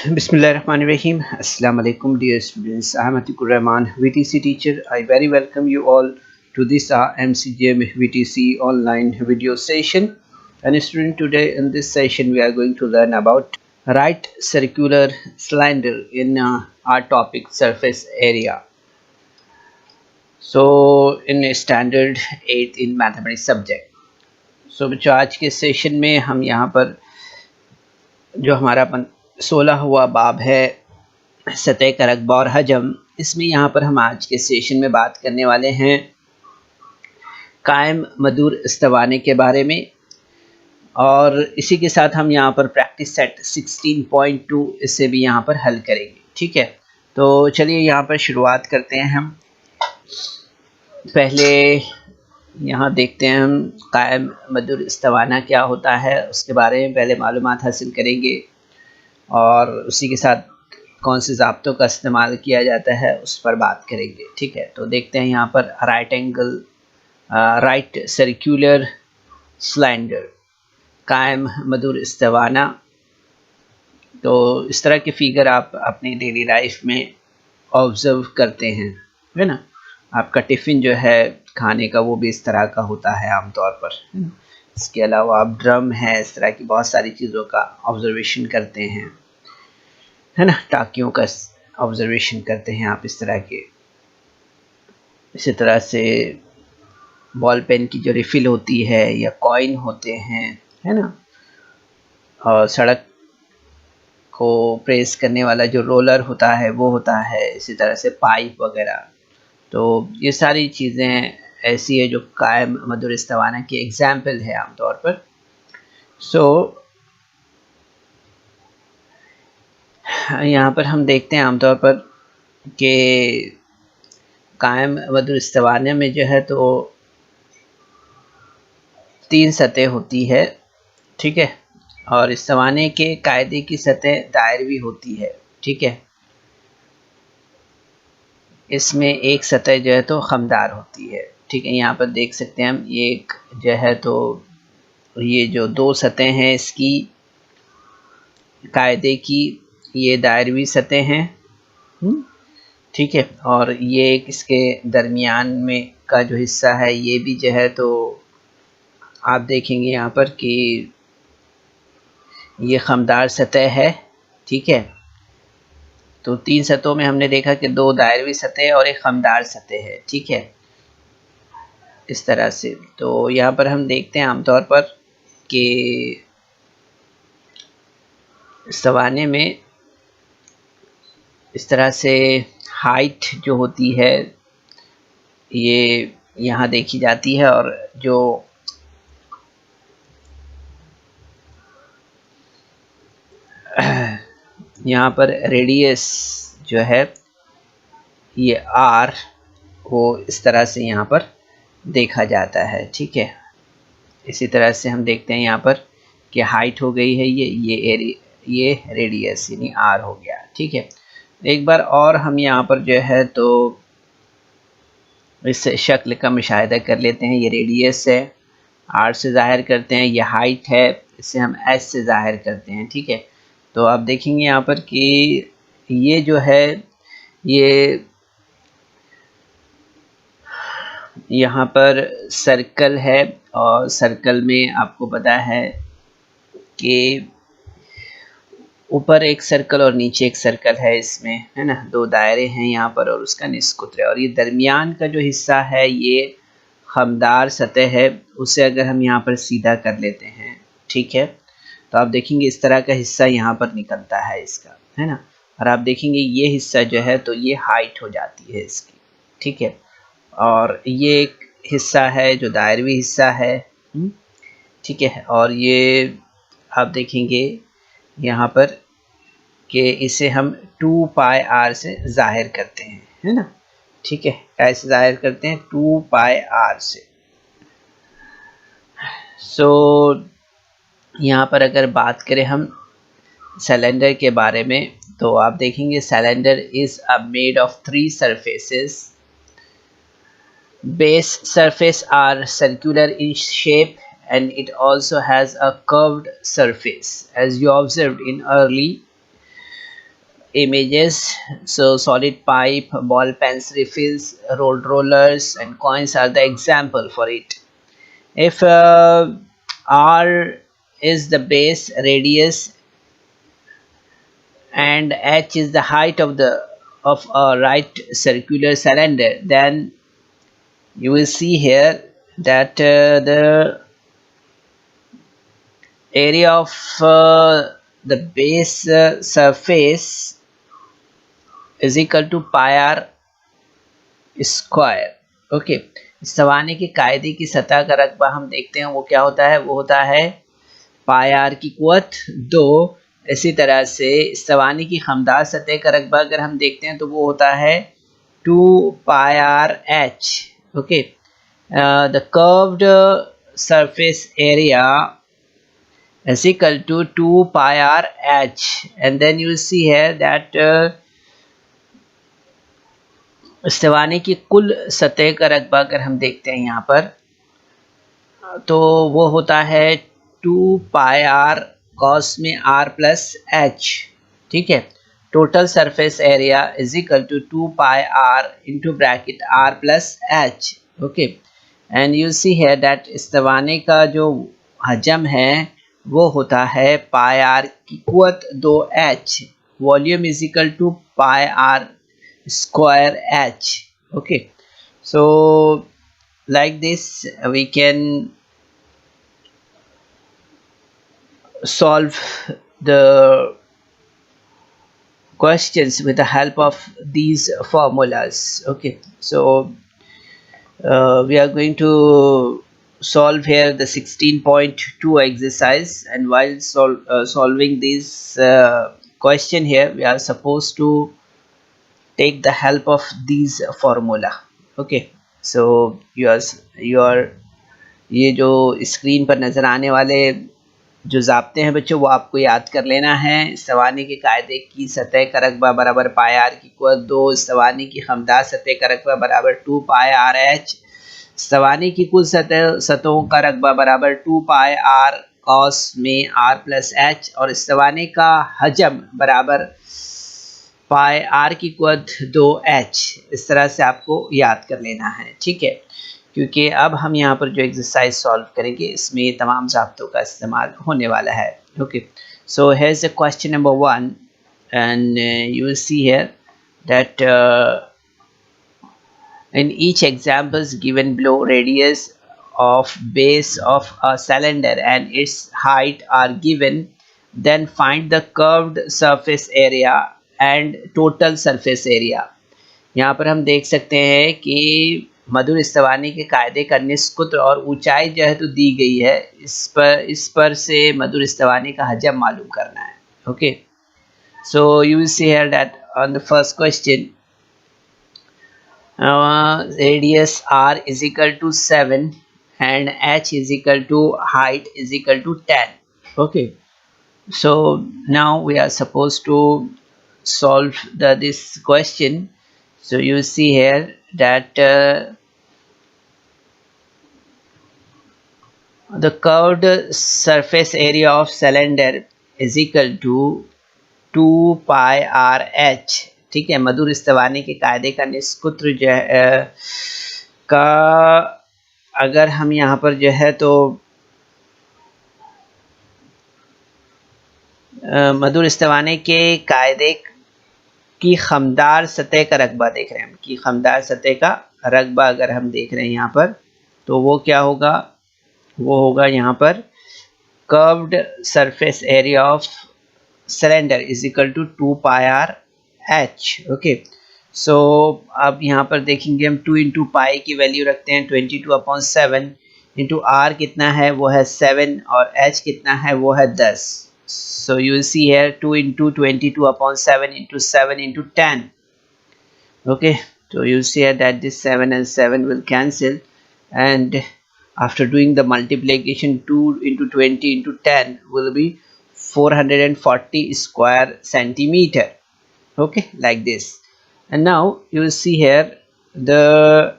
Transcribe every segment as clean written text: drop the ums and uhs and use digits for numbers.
Bismillahirrahmanirrahim. Assalamu alaikum, dear students. I am Atikur Rahman, VTC teacher. I very welcome you all to this MCGM VTC online video session. And student, today in this session we are going to learn about right circular cylinder in our topic surface area. So in standard 8 in mathematics subject. So बच्चों, आज के session में हम यहाँ पर जो हमारा 16वां बाब है सतह का रकबा और हजम, इसमें यहाँ पर हम आज के सेशन में बात करने वाले हैं कायम मदूर इस्तवाने के बारे में। और इसी के साथ हम यहाँ पर प्रैक्टिस सेट 16.2 इससे भी यहाँ पर हल करेंगे। ठीक है, तो चलिए यहाँ पर शुरुआत करते हैं। हम पहले यहाँ देखते हैं हम कायम मदूर इस्तवाना क्या होता है, उसके बारे में पहले मालूमात हासिल करेंगे और उसी के साथ कौन से ज़ाब्तों का इस्तेमाल किया जाता है उस पर बात करेंगे। ठीक है, तो देखते हैं यहाँ पर राइट सर्कुलर सिलेंडर कायम मदूर इस्तवाना। तो इस तरह के फिगर आप अपनी डेली लाइफ में ऑब्ज़र्व करते हैं, है ना। आपका टिफ़िन जो है खाने का वो भी इस तरह का होता है आमतौर पर, है ना। इसके अलावा आप ड्रम है, इस तरह की बहुत सारी चीज़ों का ऑब्जर्वेशन करते हैं, है ना। टाकियों का ऑब्जर्वेशन करते हैं आप इस तरह के। इसी तरह से बॉल पेन की जो रिफ़िल होती है या कॉइन होते हैं, है ना। और सड़क को प्रेस करने वाला जो रोलर होता है वो होता है, इसी तरह से पाइप वगैरह। तो ये सारी चीज़ें ऐसी है जो कायम मदूर इस्तवाना की एग्जाम्पल है आमतौर पर। सो यहाँ पर हम देखते हैं आमतौर पर कि कायम मदूर इस्तवाने में जो है तो 3 सतह होती है। ठीक है, और इस्तवाने के कायदे की सतह दायरवी होती है। ठीक है, इसमें एक सतह जो है तो खमदार होती है। ठीक है, यहाँ पर देख सकते हैं हम, ये एक जो है तो ये जो 2 सतह हैं इसकी कायदे की, ये दायरवी सतह हैं। ठीक है, और ये एक इसके दरमियान में का जो हिस्सा है ये भी जो है तो आप देखेंगे यहाँ पर कि ये खमदार सतह है। ठीक है, तो 3 सतहों में हमने देखा कि 2 दायरवी सतह और एक खमदार सतह है। ठीक है, इस तरह से। तो यहाँ पर हम देखते हैं आमतौर पर कि इस्तवाने में इस तरह से हाइट जो होती है ये यहाँ देखी जाती है, और जो यहाँ पर रेडियस जो है ये आर वो इस तरह से यहाँ पर देखा जाता है। ठीक है, इसी तरह से हम देखते हैं यहाँ पर कि हाइट हो गई है ये रेडियस यानी आर हो गया। ठीक है, एक बार और हम यहाँ पर जो है तो इस शक्ल का मुशाहिदा कर लेते हैं। ये रेडियस है, आर से ज़ाहिर करते हैं, ये हाइट है, इसे हम एस से ज़ाहिर करते हैं। ठीक है, तो आप देखेंगे यहाँ पर कि ये जो है ये यहाँ पर सर्कल है, और सर्कल में आपको पता है कि ऊपर एक सर्कल और नीचे एक सर्कल है, इसमें, है ना। 2 दायरे हैं यहाँ पर और उसका निस्फ कुतरा है, और ये दरमियान का जो हिस्सा है ये खमदार सतह है, उसे अगर हम यहाँ पर सीधा कर लेते हैं, ठीक है, तो आप देखेंगे इस तरह का हिस्सा यहाँ पर निकलता है इसका, है ना। और आप देखेंगे ये हिस्सा जो है तो ये हाइट हो जाती है इसकी। ठीक है, और ये एक हिस्सा है जो दायरवी हिस्सा है। ठीक है, और ये आप देखेंगे यहाँ पर कि इसे हम 2 पाई आर से ज़ाहिर करते हैं, है ना। ठीक है, कैसे ज़ाहिर करते हैं? 2 पाई आर से। सो यहाँ पर अगर बात करें हम सिलेंडर के बारे में, तो आप देखेंगे cylinder is made of 3 surfaces. Base surface are circular in shape and it also has a curved surface. As you observed in early images. So solid pipe, ball pens, refills, rolled rollers and coins are the example for it. If R is the base radius and h is the height of a right circular cylinder, then you will see here that the area of the base surface is equal to pi r square. Okay, सवाने के कायदे की सतह का रकबा हम देखते हैं वो क्या होता है, वो होता है पाई आर की कुवत 2. इसी तरह से सवानी की खमदार सतह का रकबा अगर हम देखते हैं तो वो होता है 2 pi are H. Okay, the curved surface area is equal to 2 pi r h, and then you will see here that इस्तिवाने की कुल सतह का रकबा अगर हम देखते हैं यहाँ पर तो वो होता है 2 पाई आर कॉस में r प्लस एच. ठीक है, total surface area is equal to 2 pi R into bracket r plus H. Okay, and you see है दैट इस्तिवाने का जो हजम है वो होता है पाई आर की कुवत 2h. Volume is equal to pi R square h. Okay, so like this we can solve the questions with the help of these formulas. Okay, so we are going to solve here the 16.2 exercise, and while solving this question here we are supposed to take the help of these formula. Okay, so your ये जो screen पर नज़र आने वाले जो ज़ाब्ते हैं बच्चों वो आपको याद कर लेना है. सवानी के कायदे की सतह का रकबा बराबर पाई आर की कुवत 2, सवानी की खमदार सतह का रकबा बराबर 2 पाई आर एच, सवानी की कुल सतहों का रकबा बराबर 2 पाई आर कॉस में r प्लस एच, और सवानी का हजम बराबर पाई आर की कुवत 2h. इस तरह से आपको याद कर लेना है. ठीक है, क्योंकि अब हम यहाँ पर जो एक्सरसाइज सॉल्व करेंगे इसमें तमाम ज़ाब्तों का इस्तेमाल होने वाला है. Okay, so here is the question number 1 and you will see here that in each examples given below, radius of base of a cylinder and its height are given, then find the curved surface area and total surface area. यहाँ पर हम देख सकते हैं कि मधुर इस्तवानी के कायदे का निस्कुत और ऊंचाई जो है तो दी गई है, इस पर से मधुर इस्तवानी का हजम मालूम करना है. Okay, so you will see here that on the first question radius r is equal to 7 and h is equal to height is equal to 10. Okay, so now we are supposed to solve this question. So you see here that the curved surface area of cylinder is equal to 2 pi r h. ठीक है, मधुर इस्तवानी के कायदे का निस्कुत्र जो है का अगर हम यहाँ पर जो है तो मधुर इस्तवानी के कायदे की खमदार सतह का रकबा देख रहे हैं हम, कि खमदार सतह का रकबा अगर हम देख रहे हैं यहाँ पर तो वो क्या होगा, वो होगा यहाँ पर curved surface area of cylinder is equal to 2 pi r h. Okay, so अब यहाँ पर देखेंगे हम 2 इंटू पाई की वैल्यू रखते हैं 22/7 इंटू आर कितना है वो है 7 और h कितना है वो है 10. सो you will see here 2 into 22/7 into 7 into 10. Okay, so you see that this 7 and 7 will cancel, and after doing the multiplication 2 into 20 into 10 will be 440 square centimeter. Okay, like this. And now you will see here the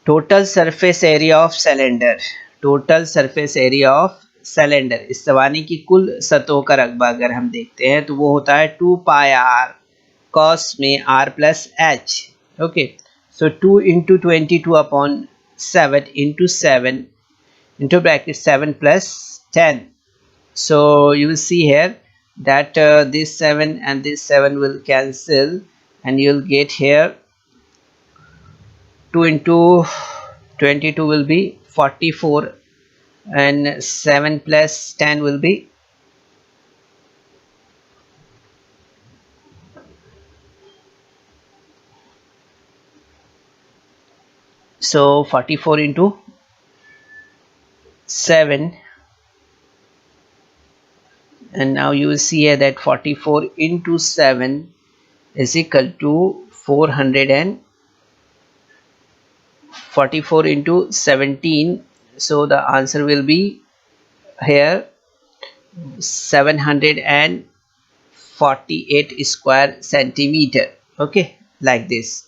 total surface area of cylinder. Total surface area of cylinder, इस्तवानी की कुल सतहों का रकबा अगर हम देखते हैं तो वो होता है 2 पाई आर कॉस में r plus H. Okay, so 2 into 22/7 into 7 into bracket 7 plus 10. So you will see here that this 7 and this 7 will cancel, and you'll get here 2 into 22 will be 44, and 7 plus 10 will be 44 into 7, and now you will see here that 44 into 7 is equal to 444 into 17. So the answer will be here 748 square centimeter. Okay, like this.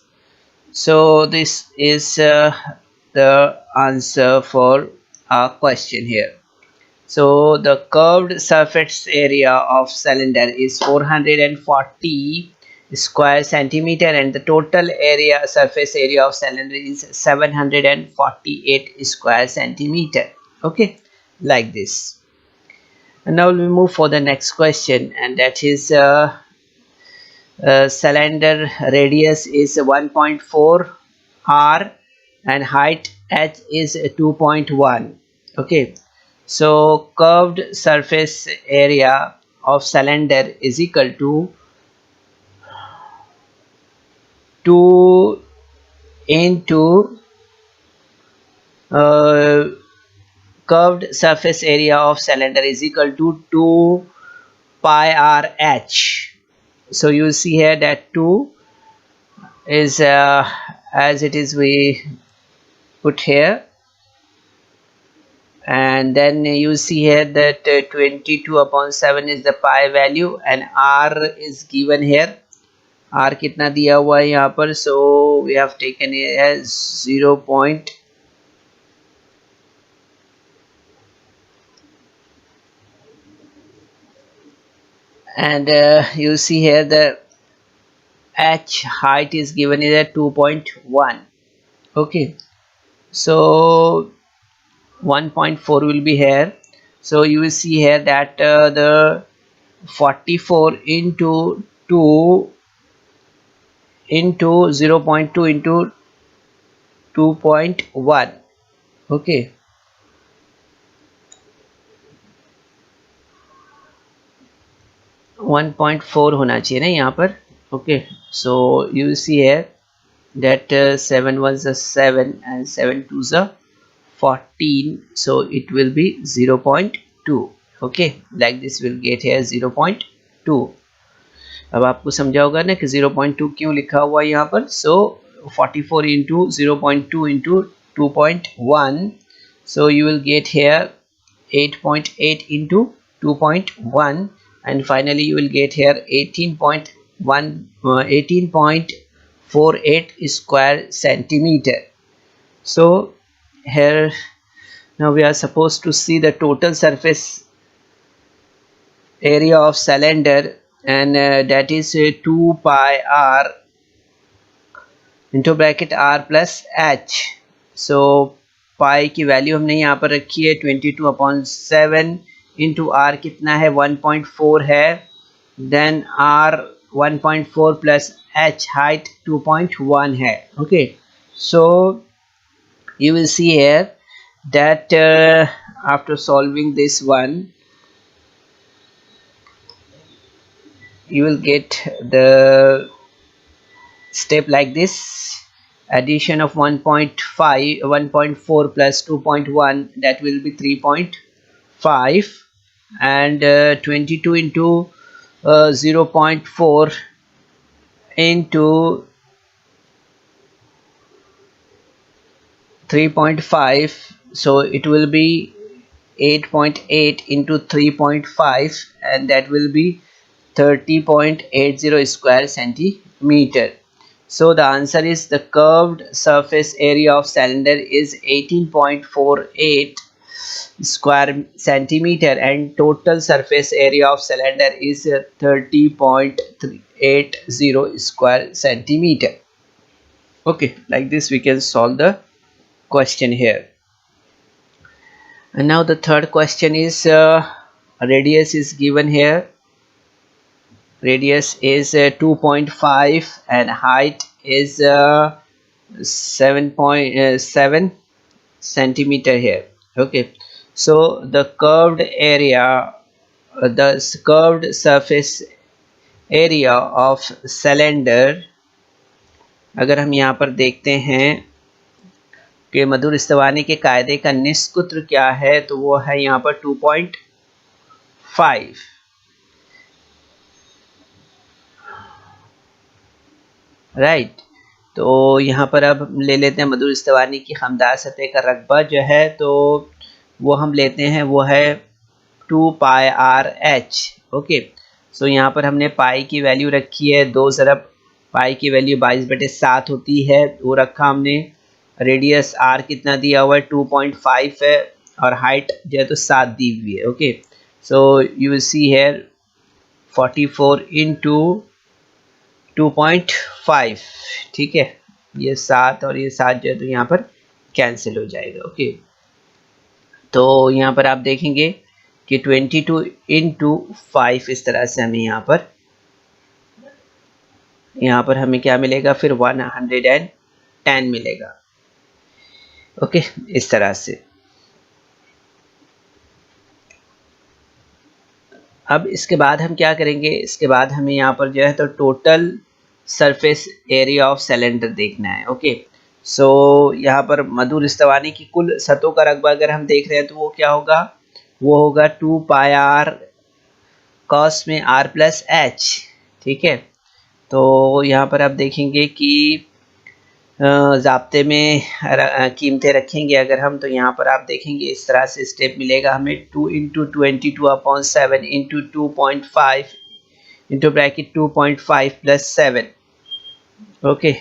So this is the answer for our question here. So the curved surface area of cylinder is 440 square centimeter, and the total area surface area of cylinder is 748 square centimeter. Okay, like this. And now we move for the next question, and that is cylinder radius is 1.4 r and height h is 2.1. Okay, so curved surface area of cylinder is equal to 2 into curved surface area of cylinder is equal to 2 pi r h. So you see here that 2 is as it is we put here, and then you see here that 22/7 is the pi value, and r is given here. r कितना दिया हुआ है यहाँ पर, so we have taken it as 0. And you see here the h height is given is at 2.1. okay, so 1.4 will be here. So you will see here that the 44 into 2 into 0.2 into 2.1. okay, 1.4 होना चाहिए ना यहाँ पर. okay, so you will see here that 7 1s are 7 and 7 2s are 14, so it will be 0.2. okay, like this will get here 0.2. अब आपको समझा होगा ना कि 0.2 क्यों लिखा हुआ है यहाँ पर. so 44 into 0.2 into 2.1, so you will get here 8.8 into 2.1, and finally you will get here 18.48 square centimeter. So here now we are supposed to see the total surface area of cylinder, and that is 2 pi r into bracket r plus h. so pi की value हमने यहाँ पर रखी है 22/7 into r कितना है 1.4 है, then r 1.4 plus h height 2.1 है. okay, so you will see here that after solving this one you will get the step like this: addition of 1.4 plus 2.1, that will be 3.5, and 22 into 0.4 into 3.5, so it will be 8.8 into 3.5, and that will be 30.80 square centimeter. So the answer is the curved surface area of cylinder is 18.48 square centimeter and total surface area of cylinder is 30.380 square centimeter. Okay, like this we can solve the question here. And now the third question is radius is given here. Radius is 2.5 and height is 7.7 centimeter here. Okay, so the curved area, the curved surface area of cylinder, अगर हम यहाँ पर देखते हैं कि मधुर स्तवानी के कायदे का निष्सूत्र क्या है, तो वो है यहाँ पर 2.5. राइट, तो यहाँ पर अब ले लेते हैं मधुर स्तवानी की खमदार सतह का रकबा जो है, तो वो हम लेते हैं, वो है 2πRh. ओके, सो यहाँ पर हमने पाई की वैल्यू रखी है 2 ज़रब पाई की वैल्यू 22/7 होती है, वो रखा हमने. रेडियस आर कितना दिया हुआ है 2.5 है, और हाइट जो है तो 7 दी हुई है. Okay, so you will see here 44 into 2.5. ठीक है, ये 7 और ये 7 जो है तो यहाँ पर कैंसिल हो जाएगा. ओके, तो यहाँ पर आप देखेंगे कि 22 इंटू 5 इस तरह से हमें यहाँ पर हमें क्या मिलेगा, फिर 110 मिलेगा. ओके, इस तरह से. अब इसके बाद हम क्या करेंगे, इसके बाद हमें यहाँ पर जो है तो total surface area of cylinder देखना है. ओके, सो यहाँ पर मधुर स्तवानी की कुल सतहों का रकबा अगर हम देख रहे हैं तो वो क्या होगा, वो होगा 2πr cos में r प्लस h. ठीक है, तो यहाँ पर आप देखेंगे कि ज़ाब्ते में कीमतें रखेंगे अगर हम, तो यहाँ पर आप देखेंगे इस तरह से स्टेप मिलेगा हमें. 2 into 22/7 into 2.5 into bracket 2.5 plus 7. Okay,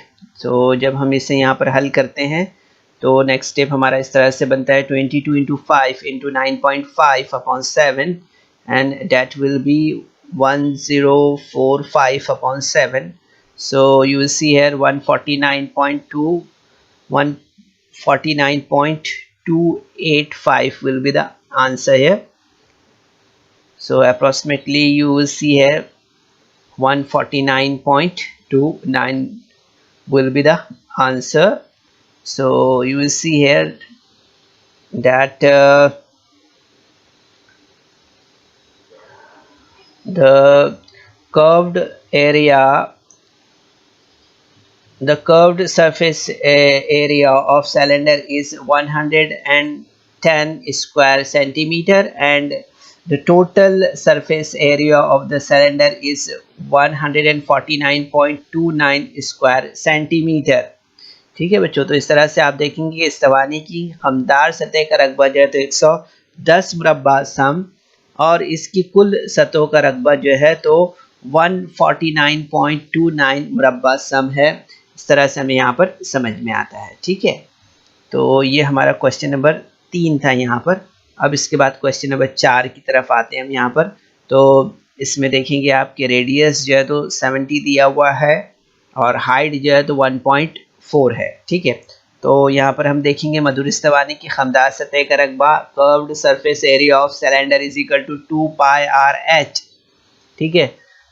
तो जब हम इसे यहाँ पर हल करते हैं तो नेक्स्ट स्टेप हमारा इस तरह से बनता है 22 into 5 into 9.5/7 and that will be 1045/7. So you will see here 149.285 will be the answer here. So approximately you will see here 149.29 will be the answer. So you will see here that the curved area, the curved surface area of cylinder is 110 square centimeter and the total surface area of the cylinder is 149.29 square centimeter. ठीक है बच्चों, तो इस तरह से आप देखेंगे कि स्तवानी की खमदार सतह का रकबा जो है तो 110 मुरब्बा सम और इसकी कुल सतहों का रकबा जो है तो 149.29 मुरब्बा सम है. इस तरह से हमें यहाँ पर समझ में आता है. ठीक है, तो ये हमारा क्वेश्चन नंबर 3 था यहाँ पर. अब इसके बाद क्वेश्चन नंबर 4 की तरफ आते हैं हम यहाँ पर. तो इसमें देखेंगे आपके रेडियस जो है तो 70 दिया हुआ है और हाइट जो है तो 1.4 है. ठीक है, तो यहाँ पर हम देखेंगे मधुर स्तवानी की खमदार सतह का रकबा curved surface area of cylinder is equal to 2πRh. ठीक है,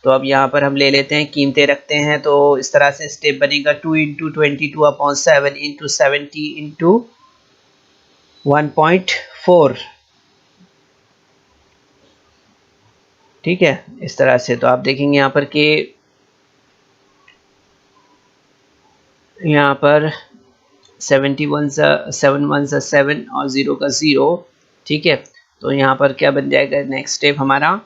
तो अब यहाँ पर हम ले लेते हैं, कीमतें रखते हैं. तो इस तरह से स्टेप बनेगा 2 इंटू 22/7 इंटू 70 इंटू 1.4. ठीक है, इस तरह से. तो आप देखेंगे यहाँ पर कि यहाँ पर 7 1 सा 7 और 0 का 0. ठीक है, तो यहाँ पर क्या बन जाएगा, नेक्स्ट स्टेप हमारा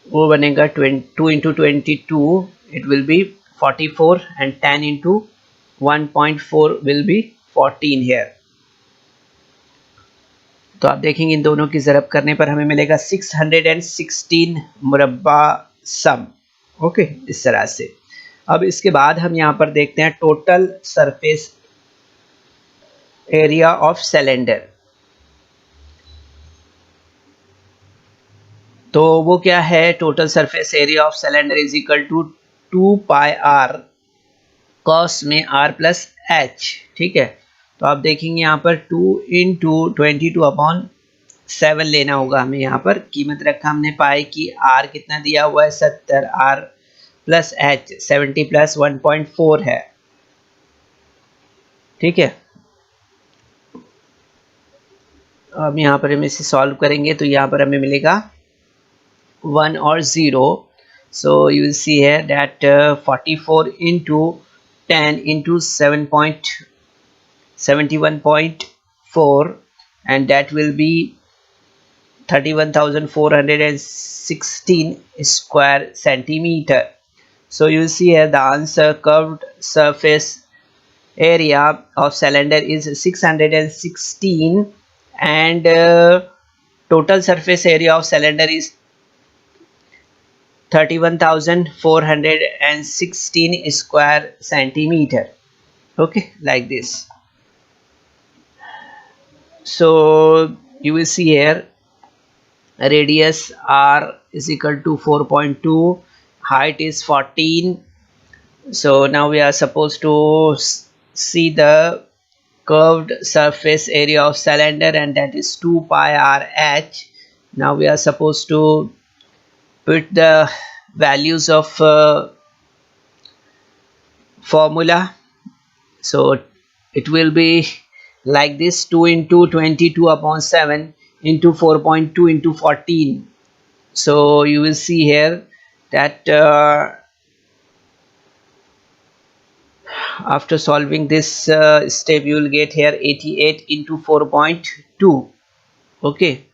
वो बनेगा 2 into 22 it will be 44 and 10 into 1.4 will be 14 here. तो आप देखेंगे इन दोनों की ज़रब करने पर हमें मिलेगा 616 मुरब्बा सम. ओके, इस तरह से. अब इसके बाद हम यहाँ पर देखते हैं total surface area of cylinder. तो वो क्या है, total surface area of cylinder is equal to 2 pi R कॉस में r प्लस एच। ठीक है, तो आप देखेंगे यहाँ पर 2 इंटू 22/7 लेना होगा हमें। यहाँ पर कीमत रखा हमने पाई की r कितना दिया हुआ है 70, r प्लस एच 70 प्लस 1.4 है। ठीक है, अब यहाँ पर हम इसे सॉल्व करेंगे तो यहाँ पर हमें मिलेगा 1 और 0। so you will see here that 44 into 10 into 7.71.4 and that will be 31,416 square centimeter. So you will see here the answer, curved surface area of cylinder is 616 and total surface area of cylinder is 31,416 square centimeter. Okay, like this. So you will see here radius r is equal to 4.2, height is 14. So now we are supposed to see the curved surface area of cylinder and that is 2 pi r h. Now we are supposed to put the values of formula. So it will be like this, 2 into 22/7 into 4.2 into 14. So you will see here that after solving this step you will get here 88 into 4.2. okay,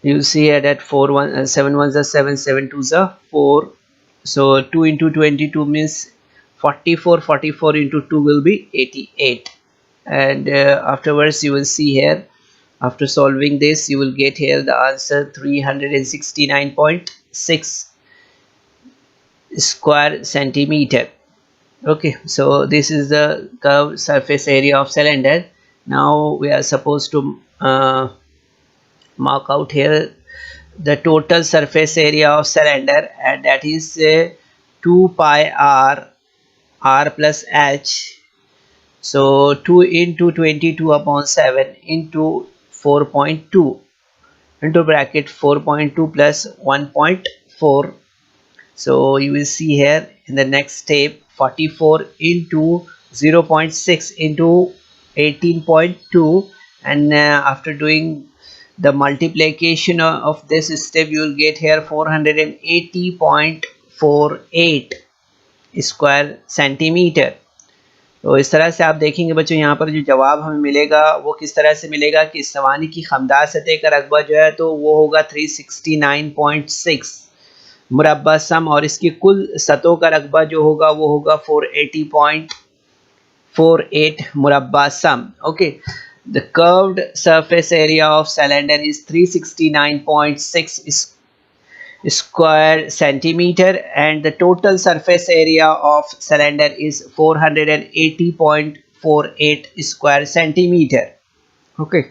you see here that 7 ones are 7, 7 twos are 4. So 2 into 22 means 44, 44 into 2 will be 88. And afterwards you will see here, after solving this you will get here the answer 369.6 square centimeter. Okay, so this is the curved surface area of cylinder. Now we are supposed to mark out here the total surface area of cylinder and that is 2 pi r plus h. So 2 into 22/7 into 4.2 into bracket 4.2 plus 1.4. so you will see here in the next step 44 into 0.6 into 18.2 and after doing the multiplication of this step you will get here 480.48 square centimetre. तो इस तरह से आप देखेंगे बच्चों यहाँ पर जो जवाब हमें मिलेगा वो किस तरह से मिलेगा कि सवानी की खमदार सतह का रकबा जो है तो वो होगा 369.6 मुरब्बा सम और इसकी कुल सतहों का रकबा जो होगा वो होगा 480.48 मुरब्बा सम. Okay, the curved surface area of cylinder is 369.6 square centimeter and the total surface area of cylinder is 480.48 square centimeter. Okay,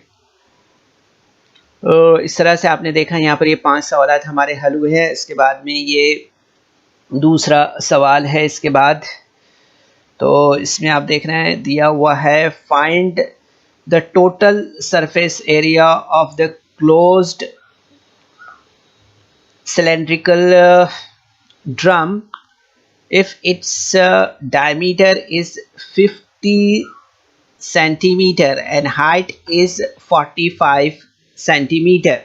तो इस तरह से आपने देखा यहाँ पर ये 5 सवाल हमारे हल हुए हैं. इसके बाद में ये दूसरा सवाल है. इसके बाद तो इसमें आप देख रहे हैं दिया हुआ है find the total surface area of the closed cylindrical drum if its diameter is 50 centimeter and height is 45 centimeter.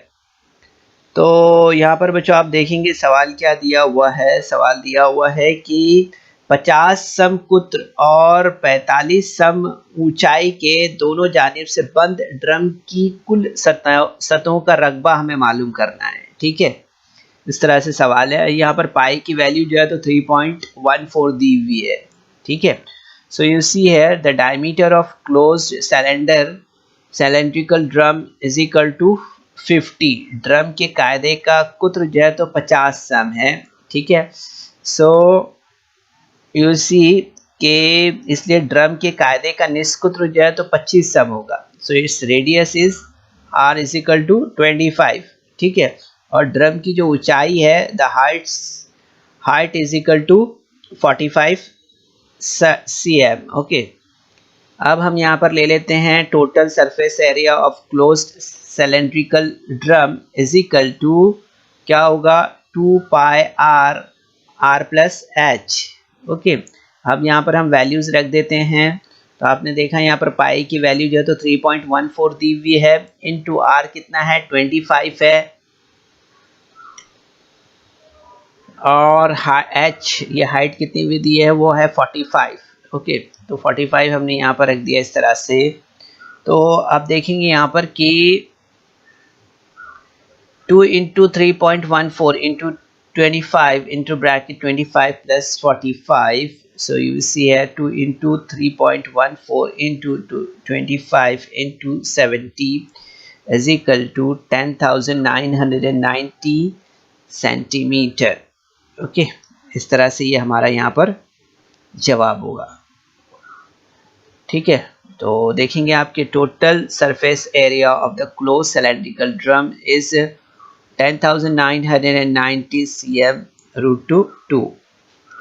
तो यहाँ पर बच्चों आप देखेंगे सवाल क्या दिया हुआ है. सवाल दिया हुआ है कि 50 सम कुत्र और 45 सम ऊंचाई के दोनों जानिब से बंद ड्रम की कुल सतहों का रकबा हमें मालूम करना है. ठीक है, इस तरह से सवाल है. यहाँ पर पाई की वैल्यू जो है तो 3.14 दी हुई है. ठीक है, so you see here the diameter of closed cylindrical drum is equal to 50. Drum के कायदे का कुत्र जो है तो 50 सम है. ठीक है, सो यू सी के इसलिए ड्रम के कायदे का निस्कुत्र जो है तो 25 सम होगा. So it's radius is r is equal to 25, ठीक है। और ड्रम की जो ऊंचाई है the height is equal to 45 cm, okay. अब हम यहाँ पर ले लेते हैं total surface area of closed cylindrical drum is equal to क्या होगा 2 pi r plus h, okay. अब यहाँ पर हम वैल्यूज़ रख देते हैं। तो आपने देखा यहाँ पर पाई की वैल्यू जो है तो 3.14 दी हुई है, इनटू r कितना है 25 है, और h ये हाइट कितनी भी दी है वो है 45, ओके। तो 45 हमने यहाँ पर रख दिया इस तरह से। तो आप देखेंगे यहाँ पर कि 2 into 3.14 into 25 into bracket 25 plus 45, so you will see here 2 into 3.14 into 25 into 70 is equal to 10,990 centimetre, okay. इस तरह से ये हमारा यहाँ पर जवाब होगा, ठीक है। तो देखेंगे आपके total surface area of the close cylindrical drum is 10,990 cm root to 2,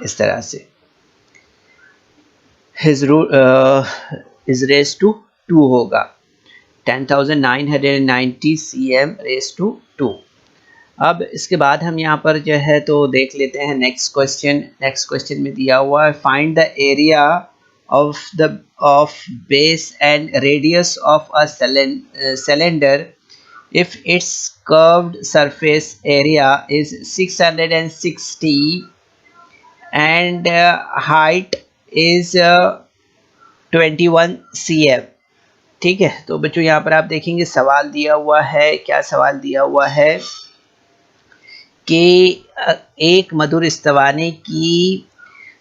इस तरह से इज रेस टू 2 होगा 10,990 cm रेस टू 2। अब इसके बाद हम यहाँ पर जो है तो देख लेते हैं नेक्स्ट क्वेश्चन में दिया हुआ है find the area of base and radius of a cylinder if its curved surface area is 660 and height is 21 cm, ठीक है। तो बच्चों यहाँ पर आप देखेंगे सवाल दिया हुआ है, क्या सवाल दिया हुआ है कि एक मधुर इस्तवाने की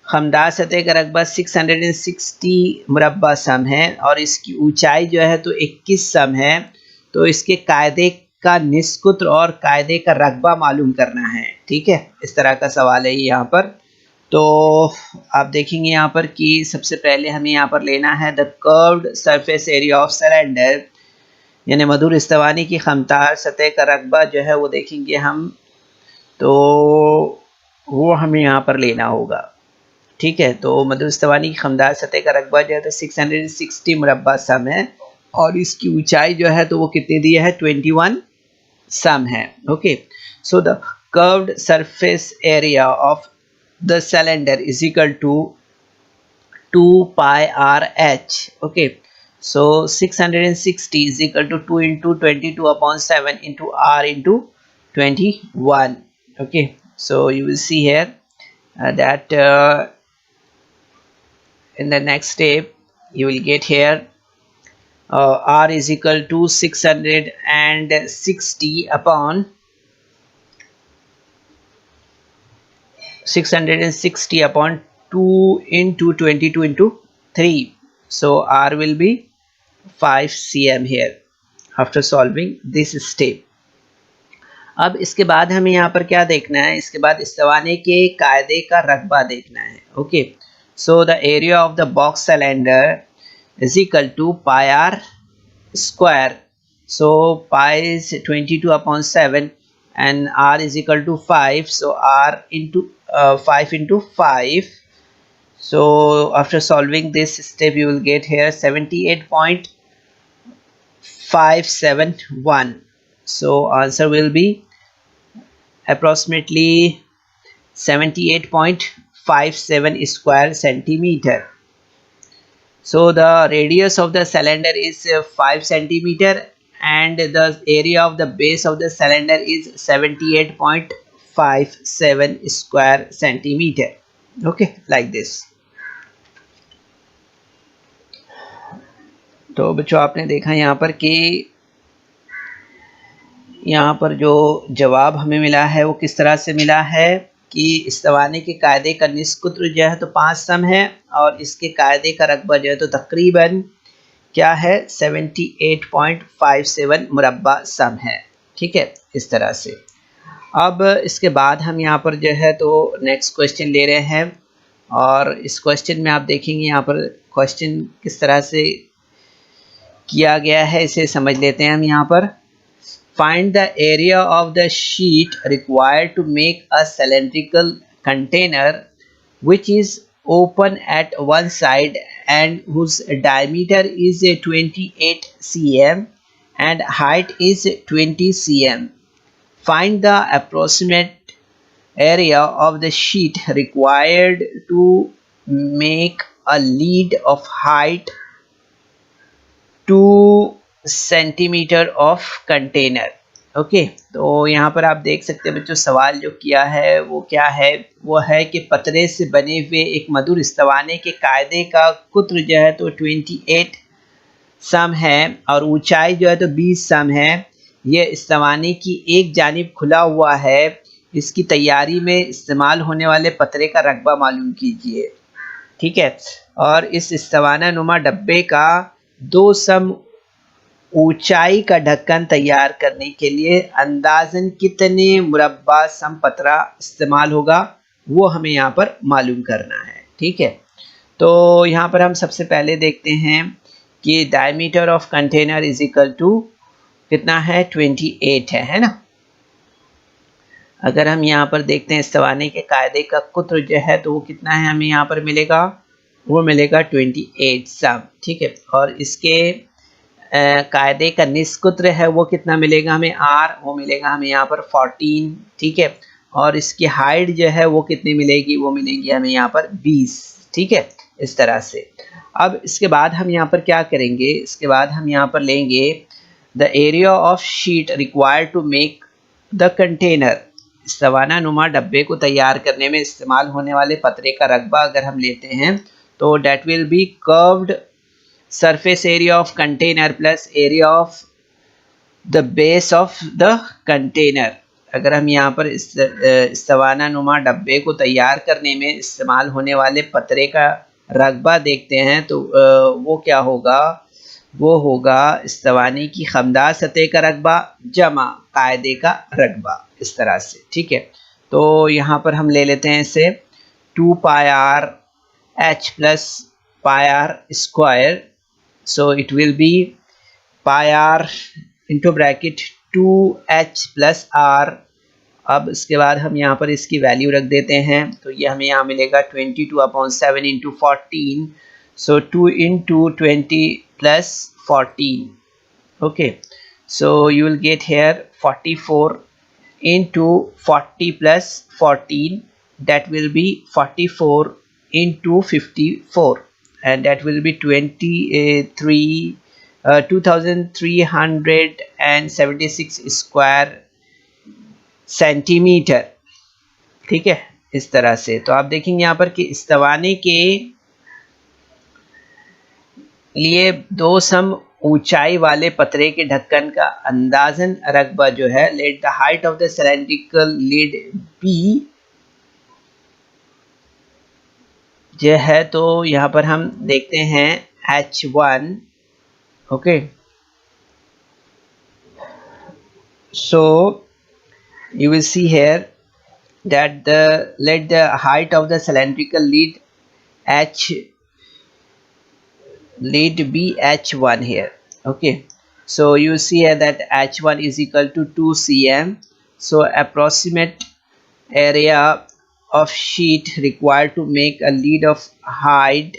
खमदार सतह का रकबा 660 मुरब्बा सम है और इसकी ऊंचाई जो है तो 21 सम है। तो इसके कायदे का निस्कुत्र और कायदे का रकबा मालूम करना है, ठीक है। इस तरह का सवाल है यहाँ पर। तो आप देखेंगे यहाँ पर कि सबसे पहले हमें यहाँ पर लेना है the curved surface area of cylinder, यानी मधुर इस्तवानी की खमदार सतह का रकबा जो है वो देखेंगे हम, तो वो हमें यहाँ पर लेना होगा, ठीक है। तो मधुर इस्तवानी की खमदार सतह का रकबा जो है तो 660 मुरब्बा सम है और इसकी ऊंचाई जो है तो वो कितनी दी है 21 सम है, okay. So the curved surface area of the cylinder is equal to 2 pi r/h, okay. So 660 is equal to 2 into 22/7 into r into 21, okay. So you will see here that in the next step you will get here r is equal to 660 upon 2 into 22 into 3, so r will be 5 cm here after solving this step। अब इसके बाद हमें यहाँ पर क्या देखना है, इसके बाद इस्तवाने के कायदे का रकबा देखना है, okay. So the area of the box cylinder is equal to pi r square. So pi is 22/7 and r is equal to 5. So r into 5 into 5. So after solving this step, you will get here 78.571. So answer will be approximately 78.57 square centimeter. So the radius of the cylinder is 5 centimeter and the area of the base of the cylinder is 78.57 square centimeter, okay, like this। तो बच्चों आपने देखा यहाँ पर कि यहाँ पर जो जवाब हमें मिला है वो किस तरह से मिला है कि इस्तवाने के कायदे का निस्कुत्र जो है तो 5 सम है और इसके कायदे का रकबा जो है तो तकरीबन क्या है 78.57 मुरब्बा सम है, ठीक है, इस तरह से। अब इसके बाद हम यहाँ पर जो है तो नेक्स्ट क्वेश्चन ले रहे हैं और इस क्वेश्चन में आप देखेंगे यहाँ पर क्वेश्चन किस तरह से किया गया है, इसे समझ लेते हैं हम यहाँ पर। Find the area of the sheet required to make a cylindrical container which is open at one side and whose diameter is 28 cm and height is 20 cm. Find the approximate area of the sheet required to make a lead of height 2 centimeter of container. Okay तो यहाँ पर आप देख सकते हैं बच्चों, सवाल जो किया है वो क्या है, वो है कि पतरे से बने हुए एक मधुर इस्तवाने के कायदे का कुत्र जो है तो 28 सम है और ऊंचाई जो है तो 20 सम है। ये इस्तवाने की एक जानिब खुला हुआ है। इसकी तैयारी में इस्तेमाल होने वाले पतरे का रकबा मालूम कीजिए। ठीक है, और इस इस्तवाना नुमा डब्बे का 2 सम ऊंचाई का ढक्कन तैयार करने के लिए अंदाजन कितने मुरब्बा सम पतरा इस्तेमाल होगा वो हमें यहाँ पर मालूम करना है। ठीक है, तो यहाँ पर हम सबसे पहले देखते हैं कि diameter of container is equal to कितना है, 28 है ना। अगर हम यहाँ पर देखते हैं इस्तवाने के कायदे का कुत्र जो है तो वो कितना है, हमें यहाँ पर मिलेगा, वो मिलेगा 28 सम। ठीक है, और इसके कायदे का निस्कुत्र है वो कितना मिलेगा हमें, आर, वो मिलेगा हमें यहाँ पर 14। ठीक है, और इसकी हाइट जो है वो कितनी मिलेगी, वो मिलेगी हमें यहाँ पर 20। ठीक है, इस तरह से। अब इसके बाद हम यहाँ पर क्या करेंगे, इसके बाद हम यहाँ पर लेंगे the area of sheet required to make the container. इस्तवाना नुमा डब्बे को तैयार करने में इस्तेमाल होने वाले पतरे का रकबा अगर हम लेते हैं तो that will be curved surface area of container plus area of the base of the container। अगर हम यहाँ पर इस्तवाना नुमा डब्बे को तैयार करने में इस्तेमाल होने वाले पतरे का रकबा देखते हैं तो वो क्या होगा, वो होगा इस्तवानी की खमदार सतह का रकबा जमा कायदे का रकबा, इस तरह से। ठीक है, तो यहाँ पर हम ले लेते हैं इसे 2 pi are h plus pi r square. So it will be pi r into bracket 2h plus r। अब इसके बाद हम यहाँ पर इसकी वैल्यू रख देते हैं तो ये हमें यहाँ मिलेगा 22/7 into 14। So 2 into 20 plus 14। Okay, so you will get here 44 into 40 plus 14, that will be 44 into 54, and that will be 2376 square centimetre. ठीक है, इस तरह से। तो आप देखेंगे यहाँ पर कि इस्तवाने के लिए 2 सम ऊंचाई वाले पतरे के ढक्कन का अंदाजन रकबा जो है, let the height of the cylindrical lid be जो है, तो यहाँ पर हम देखते हैं H1। Okay, so you will see here that let the height of the cylindrical lead be H1 here. Okay, so you see here that H1 is equal to 2 cm. So approximate area of sheet required to make a lead of height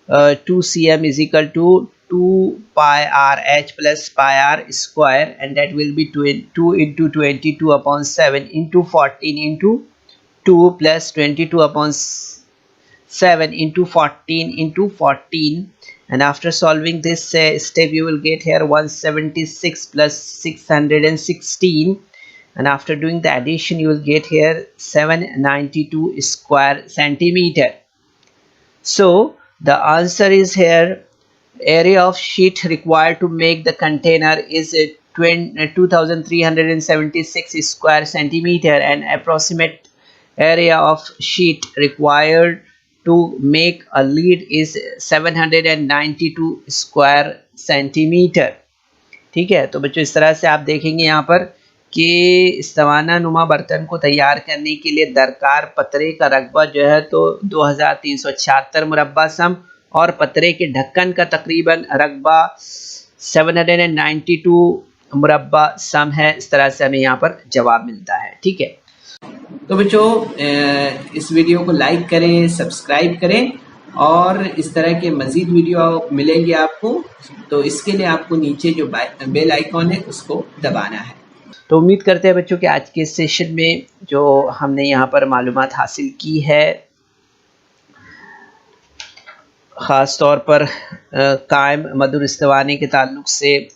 2 cm is equal to 2 pi r h plus pi r square, and that will be 2 into 22/7 into 14 into 2 plus 22/7 into 14 into 14, and after solving this step you will get here 176 plus 616, and after doing the addition you will get here 792 square centimeter. So the answer is here, area of sheet required to make the container is 2376 square centimeter, and approximate area of sheet required to make a lead is 792 square centimeter। ठीक है, तो बच्चों इस तरह से आप देखेंगे यहाँ पर कि इस्तवाना नुमा बर्तन को तैयार करने के लिए दरकार पतरे का रकबा जो है तो 2376 मुरब्बा सम, और पतरे के ढक्कन का तकरीबन रकबा 792 मुरब्बा सम है। इस तरह से हमें यहाँ पर जवाब मिलता है। ठीक है, तो बच्चों इस वीडियो को लाइक करें, सब्सक्राइब करें और इस तरह के मज़ीद वीडियो मिलेंगे आपको। तो इसके लिए आपको नीचे जो बेल आइकॉन है उसको दबाना है। तो उम्मीद करते हैं बच्चों कि आज के सेशन में जो हमने यहाँ पर मालूमात हासिल की है, ख़ास तौर पर कायम मधुर इस्तिवाने के ताल्लुक़ से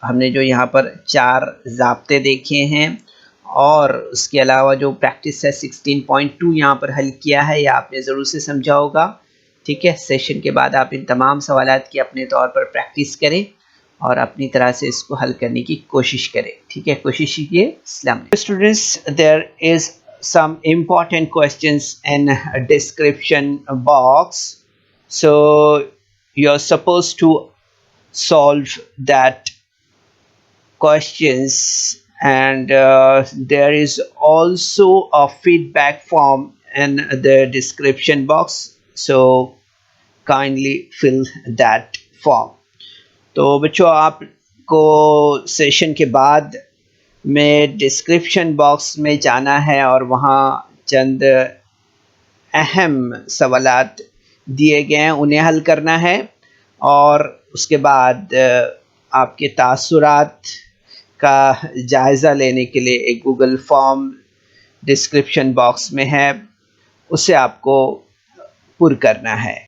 हमने जो यहाँ पर 4 ज़ाब्ते देखे हैं और उसके अलावा जो प्रैक्टिस है 16.2 यहाँ पर हल किया है, यह आपने ज़रूर से समझा होगा। ठीक है, सेशन के बाद आप इन तमाम सवालात की अपने तौर पर प्रैक्टिस करें और अपनी तरह से इसको हल करने की कोशिश करें। ठीक है, कोशिश कीजिए। अस्सलाम वालेकुम students, there is some important questions in description box, so you're supposed to solve that questions, and there is also a feedback form in the description box, so kindly fill that form. तो बच्चों, आपको session के बाद में description box में जाना है और वहाँ चंद अहम सवालात दिए गए हैं, उन्हें हल करना है और उसके बाद आपके तासुरात का जायज़ा लेने के लिए एक गूगल फॉर्म डिस्क्रिप्शन बॉक्स में है, उसे आपको पुर करना है।